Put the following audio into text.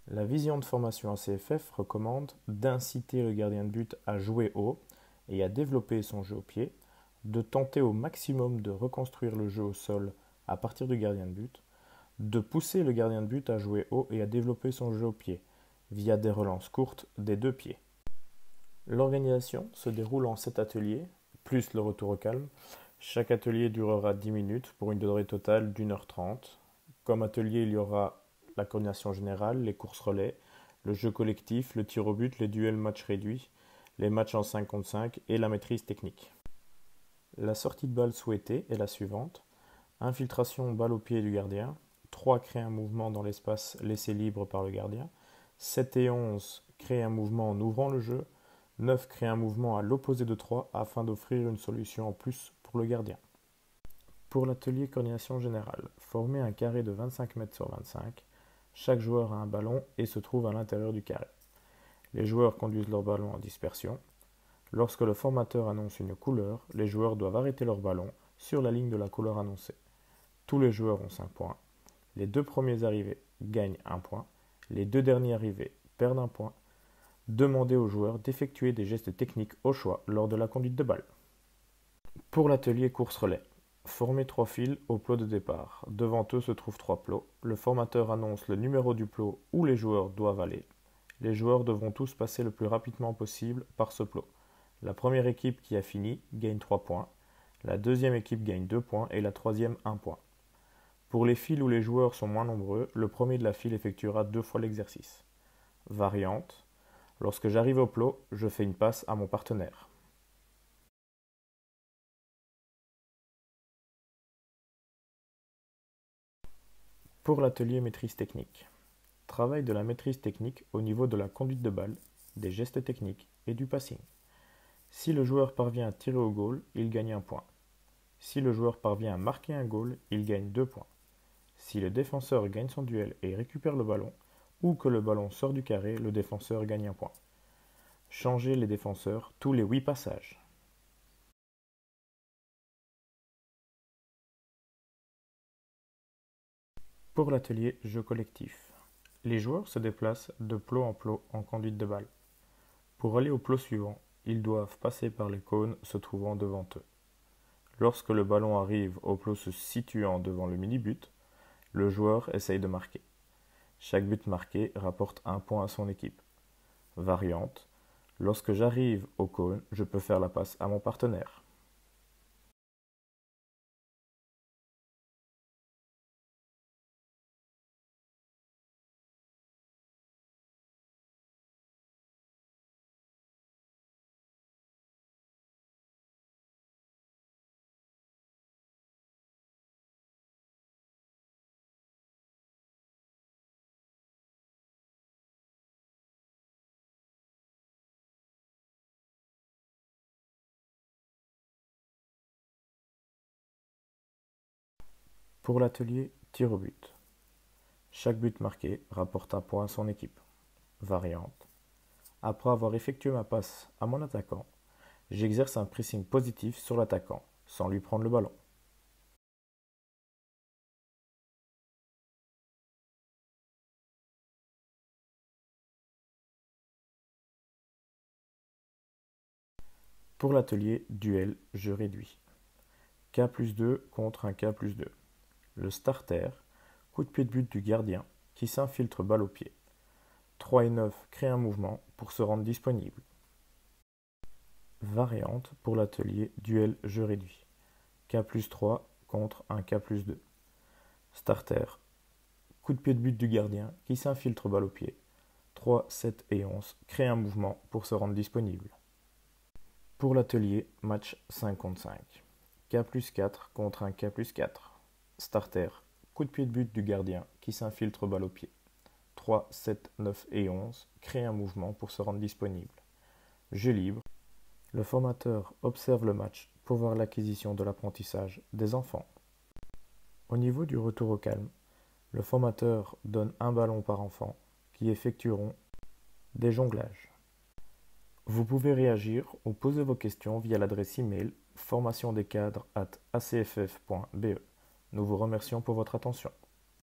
La vision de formation ACFF recommande d'inciter le gardien de but à jouer haut et à développer son jeu au pied, de tenter au maximum de reconstruire le jeu au sol à partir du gardien de but, de pousser le gardien de but à jouer haut et à développer son jeu au pied via des relances courtes des deux pieds. L'organisation se déroule en 7 ateliers, plus le retour au calme. Chaque atelier durera 10 minutes pour une durée totale d'1h30. Comme atelier, il y aura la coordination générale, les courses relais, le jeu collectif, le tir au but, les duels match réduits, les matchs en 5 contre 5 et la maîtrise technique. La sortie de balle souhaitée est la suivante. Infiltration balle au pied du gardien. 3 créer un mouvement dans l'espace laissé libre par le gardien. 7 et 11 créer un mouvement en ouvrant le jeu. 9 créer un mouvement à l'opposé de 3 afin d'offrir une solution en plus pour le gardien. Pour l'atelier coordination générale, formez un carré de 25 mètres sur 25. Chaque joueur a un ballon et se trouve à l'intérieur du carré. Les joueurs conduisent leur ballon en dispersion. Lorsque le formateur annonce une couleur, les joueurs doivent arrêter leur ballon sur la ligne de la couleur annoncée. Tous les joueurs ont 5 points. Les 2 premiers arrivés gagnent 1 point. Les 2 derniers arrivés perdent 1 point. Demandez aux joueurs d'effectuer des gestes techniques au choix lors de la conduite de balle. Pour l'atelier course-relais, formez 3 fils au plot de départ. Devant eux se trouvent 3 plots. Le formateur annonce le numéro du plot où les joueurs doivent aller. Les joueurs devront tous passer le plus rapidement possible par ce plot. La première équipe qui a fini gagne 3 points. La deuxième équipe gagne 2 points et la troisième 1 point. Pour les fils où les joueurs sont moins nombreux, le premier de la file effectuera 2 fois l'exercice. Variante. Lorsque j'arrive au plot, je fais une passe à mon partenaire. Pour l'atelier maîtrise technique. Travail de la maîtrise technique au niveau de la conduite de balle, des gestes techniques et du passing. Si le joueur parvient à tirer au goal, il gagne 1 point. Si le joueur parvient à marquer un goal, il gagne 2 points. Si le défenseur gagne son duel et récupère le ballon, ou que le ballon sort du carré, le défenseur gagne 1 point. Changez les défenseurs tous les 8 passages. Pour l'atelier jeu collectif, les joueurs se déplacent de plot en plot en conduite de balle. Pour aller au plot suivant, ils doivent passer par les cônes se trouvant devant eux. Lorsque le ballon arrive au plot se situant devant le mini-but, le joueur essaye de marquer. Chaque but marqué rapporte 1 point à son équipe. Variante. Lorsque j'arrive au cône, je peux faire la passe à mon partenaire. Pour l'atelier tir au but. Chaque but marqué rapporte 1 point à son équipe. Variante. Après avoir effectué ma passe à mon attaquant, j'exerce un pressing positif sur l'attaquant sans lui prendre le ballon. Pour l'atelier duel, je réduis. K plus 2 contre un K plus 2. Le starter, coup de pied de but du gardien qui s'infiltre balle au pied. 3 et 9 crée un mouvement pour se rendre disponible. Variante pour l'atelier duel jeu réduit. K plus 3 contre un K plus 2. Starter, coup de pied de but du gardien qui s'infiltre balle au pied. 3, 7 et 11 crée un mouvement pour se rendre disponible. Pour l'atelier match 5 contre 5. K plus 4 contre un K plus 4. Starter, coup de pied de but du gardien qui s'infiltre balle au pied. 3, 7, 9 et 11 crée un mouvement pour se rendre disponible. Jeu libre. Le formateur observe le match pour voir l'acquisition de l'apprentissage des enfants. Au niveau du retour au calme, le formateur donne un ballon par enfant qui effectueront des jonglages. Vous pouvez réagir ou poser vos questions via l'adresse email formationdescadres@acff.be. Nous vous remercions pour votre attention.